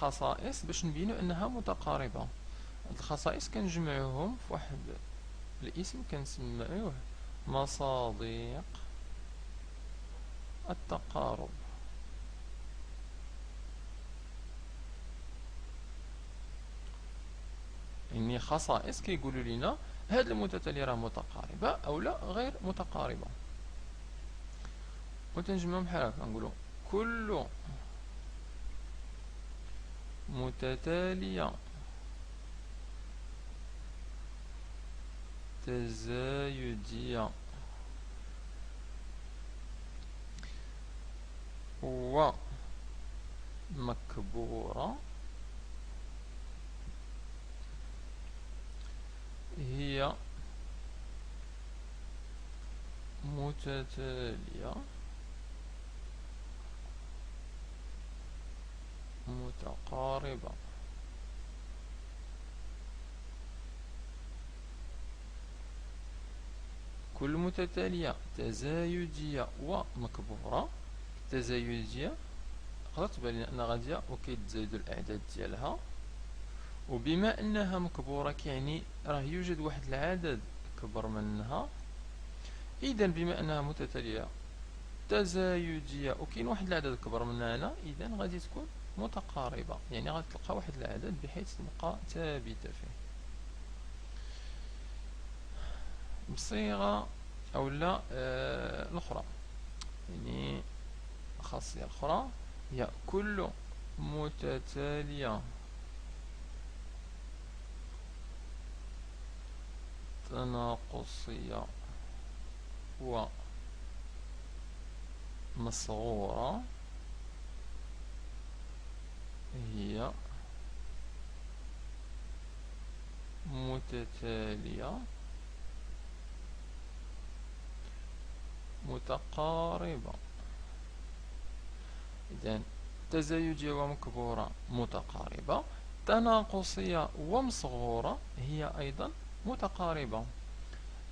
الخصائص باش نبينو انها متقاربة. هاد الخصائص كنجمعوهم في واحد الاسم كنسميوه مصادق التقارب. يعني خصائص كيقولوا لنا هاد المتتالية راه متقاربة او لا غير متقاربة، وتنجمعهم بحال هكا نقولوا كل متتالية تزايدية ومكبورة هي متتالية متقاربة. كل متتالية تزايدية ومكبورة. تزايدية تقدر تبان لنا أنها غادية وكيتزايدو الأعداد ديالها، وبما أنها مكبورة كيعني راه يوجد واحد العدد كبر منها، إذا بما أنها متتالية تزايدية وكاين واحد العدد كبر منها هنا، إذا غادي تكون متقاربة، يعني غادي تلقى واحد العدد بحيث تبقى ثابتة فيه. بصيغة أو لا الأخرى، يعني الخاصية الأخرى هي كل متتالية تناقصية ومصغورة هي متتالية متقاربة. إذن تزايدية ومكبورة متقاربة، تناقصية ومصغورة هي أيضا متقاربة.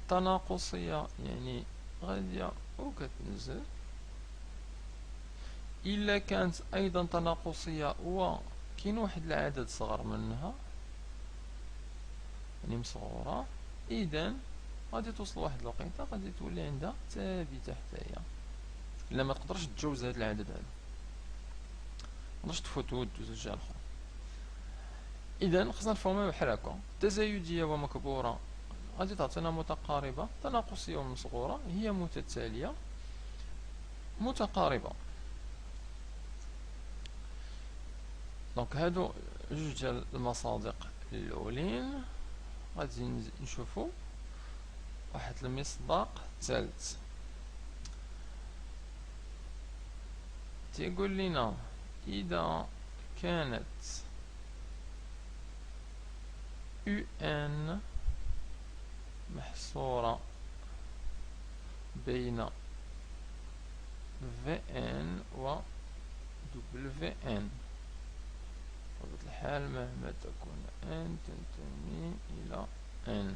تناقصية يعني غادية وكتنزل، إلا كانت أيضا تناقصية وكاين واحد العدد صغر منها يعني مصغورة، إذن غادي توصل واحد الوقيته غادي تولي عندها ثابتة حتى هي، إلا ما تقدرش تجوز هاد العدد هذا، متقدرش تفوتو دوز الجهة الأخرى. إذن خصنا نفهموها بحال هكا، تزايدية ومكبورة غادي تعطينا متقاربة، تناقصية ومصغورة هي متتالية متقاربة. دونك هادو جوج ديال المصادق الأولين. غادي نشوفو واحد المصداق ثالث تيقول لنا إذا كانت UN محصورة بين VN و WN، بطبيعة الحال مهما تكون N تنتمي إلى N،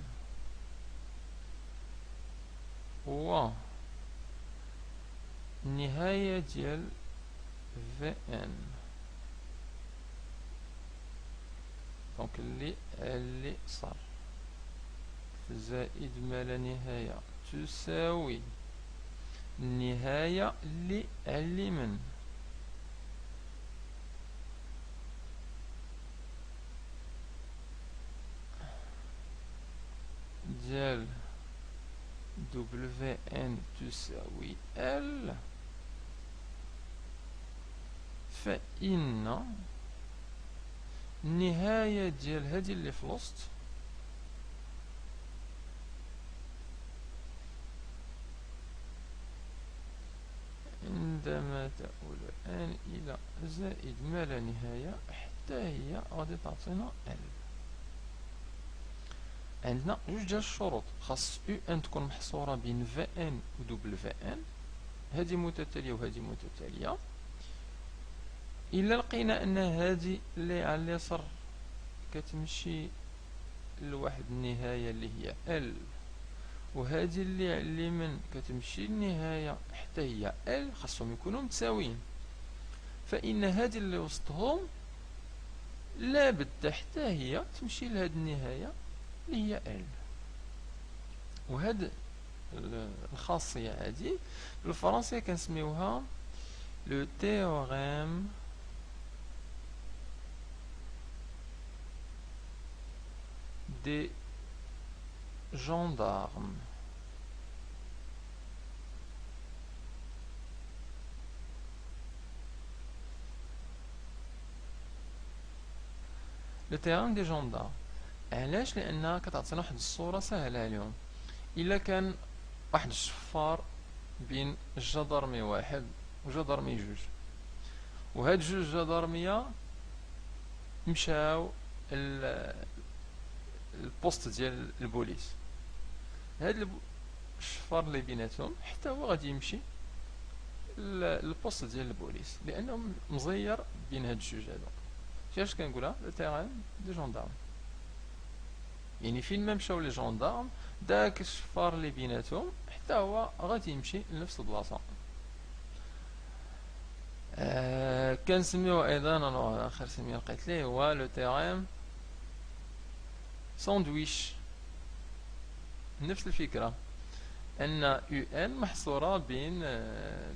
و النهاية ديال VN دونك اللي صار زائد ما لا نهاية تساوي النهاية اللي من ديال WN تساوي L، فإن النهاية ديال هادي اللي في الوسط عندما تؤول N إلى زائد ما لا نهاية حتى هي غادي تعطينا L. عندنا جوج ديال الشروط، خاص UN تكون محصورة بين VN و WN، هادي متتالية وهادي متتالية. إلا لقينا أن هادي اللي على اليسار كتمشي لواحد النهاية اللي هي L، وهذه اللي على اليمين كتمشي للنهاية حتى هي L، خاصهم يكونوا متساويين، فإن هذه اللي وسطهم لابد حتى هي تمشي لهاد النهاية اللي هي ال. وهاد الخاصية هادي بالفرنسية كنسميوها لو تhéorème des gendarmes. لو تhéorème des gendarmes علاش؟ لأنها كتعطينا واحد الصورة سهلة اليوم. إلا كان واحد الشفار بين الجدرمي واحد وجدرمي جوج، وهاد جوج جدرمية مشاو البوست ديال البوليس، هاد الشفار اللي بيناتهم حتى هو غادي يمشي البوست ديال البوليس، لانه مزير بين هاد الجوج هادو. كيفاش كنقولها؟ لو تيران دي جوندارم، يعني فين ما مشاو لي جوندارم داك الشفار اللي بيناتهم حتى هو غادي يمشي لنفس البلاصه. كنسميوه ايضا اخر سميه لقيت ليه هو لو تيران ساندويش. نفس الفكره، ان يو ان محصوره بين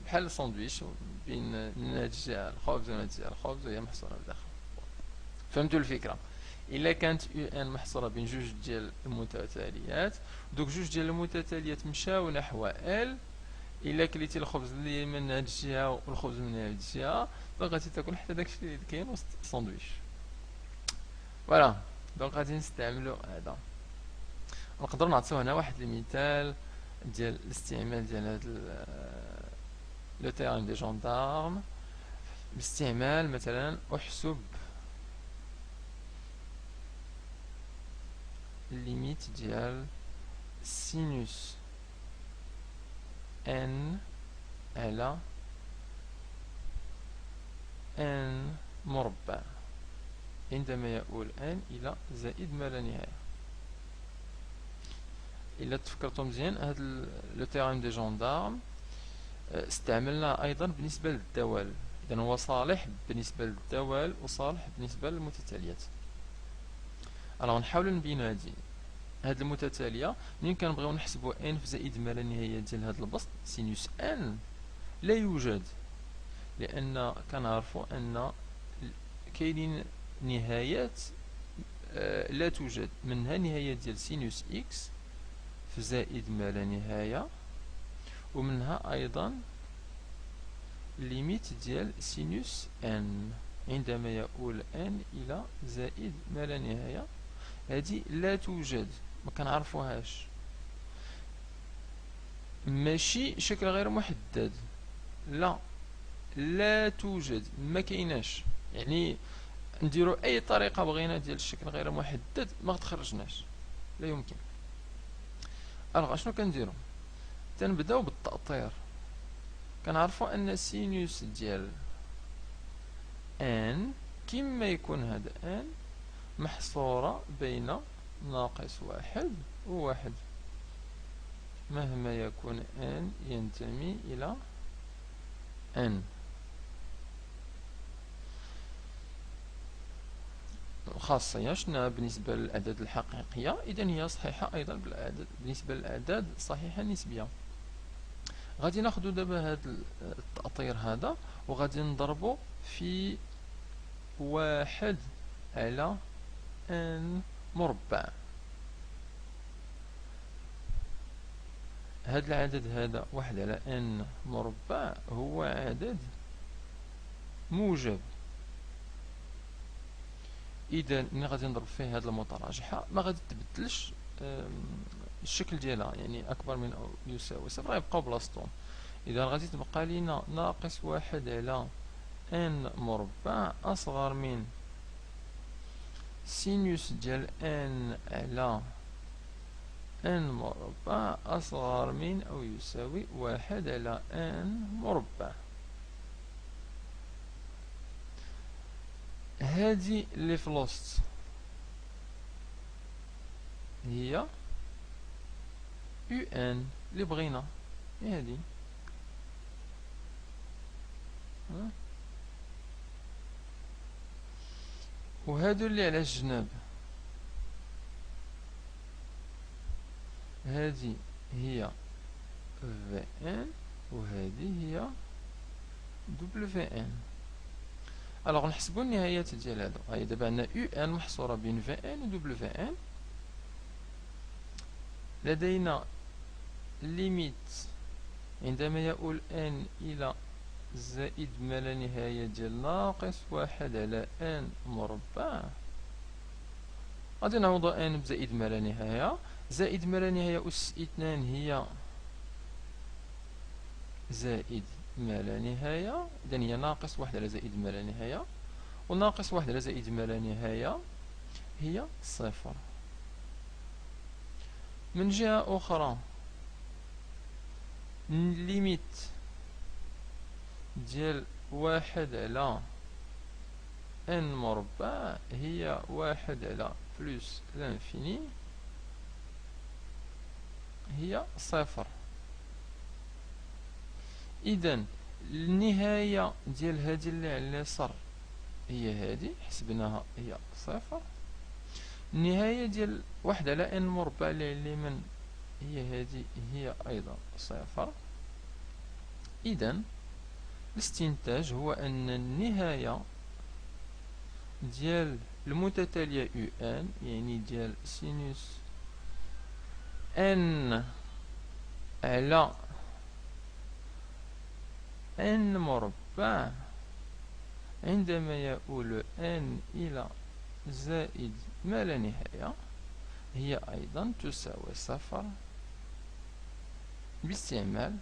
بحال الساندويش بين هاد الجهه الخبز وهاد الجهه الخبز، وهي محصوره بداخل. فهمتوا الفكره؟ الا كانت يو ان محصوره بين جوج ديال المتتاليات، دوك جوج ديال المتتاليات مشاو نحو ال، الا كليتي الخبز اللي من هاد الجهه والخبز من هاد الجهه، فغادي تاكل حتى داكشي اللي كاين وسط الساندويش. فوالا، دونك غادي نستعملو هذا. نقدر نعطيو هنا واحد المثال ديال الاستعمال ديال هاد لو تيران دي جوندارم، باستعمال مثلا احسب الليميت ديال سينوس ان على ان مربع عندما يؤول ان الى زائد ما لا نهايه. الا تفكرتوا مزيان، هاد لو تيران دي جوندارم استعملناه ايضا بالنسبه للدوال، اذا هو صالح بالنسبه للدوال وصالح بالنسبه للمتتاليات. الوغ نحاولوا نبينوا هاد المتتاليه. ملي كنبغيو نحسبوا ان في زائد ما لا نهايه ديال هاد البسط سينوس ان لا يوجد، لان كنعرفوا ان كاينين نهايات لا توجد، منها نهايه ديال سينوس اكس في زائد ما لا نهايه، ومنها ايضا ليميت ديال سينوس ان عندما يؤول ان الى زائد ما لا نهايه. هذه لا توجد، ما كنعرفوهاش، ماشي شكل غير محدد، لا توجد، ما كايناش. يعني نديرو اي طريقه بغينا ديال الشكل غير محدد ما تخرجناش، لا يمكن. الوغ اشنو كنديرو؟ تنبداو بالتأطير. كنعرفوا ان سينوس ديال ان كيما يكون هذا ان محصورة بين ناقص واحد وواحد، مهما يكون ان ينتمي الى ان. الخاصية شنو بالنسبة للأعداد الحقيقية؟ إذا هي صحيحة أيضا بالنسبة للأعداد الصحيحة النسبية. غادي ناخدو دابا هذا التأطير هذا وغادي نضربو في واحد على ان مربع. هذا العدد هذا واحد على ان مربع هو عدد موجب. اذا ملي غادي نضرب فيه هذه المتراجحه ما غادي تبدلش الشكل ديالها، يعني اكبر من او يساوي صفر غيبقاو بلاصتهم. اذا غادي تبقى لينا ناقص واحد على ان مربع اصغر من سينوس ديال ان على ان مربع اصغر من او يساوي واحد على ان مربع. هذه اللي في الوسط هي يو ان اللي بغينا، هذه وهادو اللي على الجناب هذه هي في ان وهذه هي دبليو ان. الوغ نحسبو النهايات ديال هادو. هاي دابا عندنا يو ان محصورة بين في ان و دبليو ان. لدينا ليميت عندما يؤول n إلى زائد ما لا نهاية ديال ناقص واحد على n مربع. غادي نعوضو n بزائد ما لا نهاية. زائد ما لا نهاية أس 2 هي زائد ما لا نهاية، إذن هي ناقص واحد على زائد ما لا نهاية، وناقص واحد على زائد ما لا نهاية هي صفر. من جهة أخرى ليميت ديال واحد على n مربع هي واحد على بلس لانفيني هي صفر. إذن النهاية ديال هادي اللي على اليسار هي هادي حسبناها هي صفر. النهاية ديال واحد على n مربع اللي على اليمين هي هادي هي أيضا صفر. إذن الاستنتاج هو أن النهاية ديال المتتالية يو ان يعني ديال سينوس ان على n مربع عندما يؤول n إلى زائد ما لا نهاية هي أيضا تساوي صفر باستعمال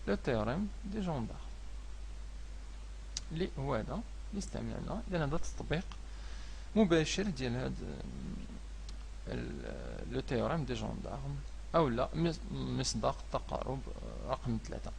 لو تيوريم دي جوندار اللي هو هذا اللي استعملناه. إذا هذا تطبيق مباشر ديال هاد لو تيوريم دي جوندار أو لا مصداق التقارب رقم 3.